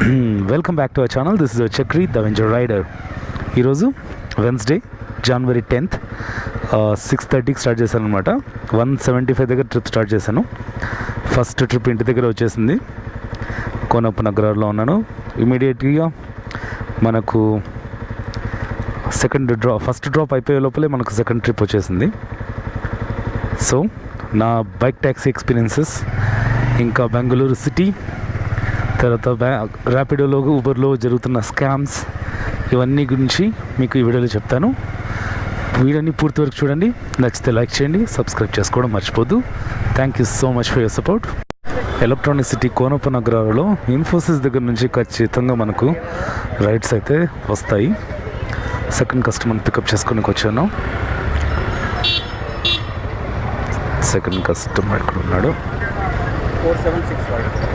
Welcome back to our channel. This is Chakri the venture rider. ఈరోజు Wednesday January 10th 6:30కి start చేశాను అనమాట. 175 దగ్గర ట్రిప్ స్టార్ట్ చేశాను. ఫస్ట్ ట్రిప్ ఇంటి దగ్గర వచ్చేసింది. కోనప్ప నగరాల్లో ఉన్నాను. ఇమీడియట్గా మనకు ఫస్ట్ డ్రాప్ అయిపోయే లోపలే మనకు సెకండ్ ట్రిప్ వచ్చేసింది. సో నా బైక్ ట్యాక్సీ ఎక్స్పీరియన్సెస్, ఇంకా బెంగళూరు సిటీ, తర్వాత ర్యాపిడోలో ఊబర్లో జరుగుతున్న స్కామ్స్, ఇవన్నీ గురించి మీకు ఈ వీడియోలో చెప్తాను. వీడియోని పూర్తి వరకు చూడండి. నచ్చితే లైక్ చేయండి, సబ్స్క్రైబ్ చేసుకోవడం మర్చిపోద్దు. Thank you so much for your support. Electronic city కోనప్ప నగరాలలో ఇన్ఫోసిస్ దగ్గర నుంచి ఖచ్చితంగా మనకు రైడ్స్ అయితే వస్తాయి. సెకండ్ కస్టమర్ని పికప్ చేసుకోనికి వచ్చాను. సెకండ్ కస్టమర్ ఇక్కడ ఉన్నాడు. 4765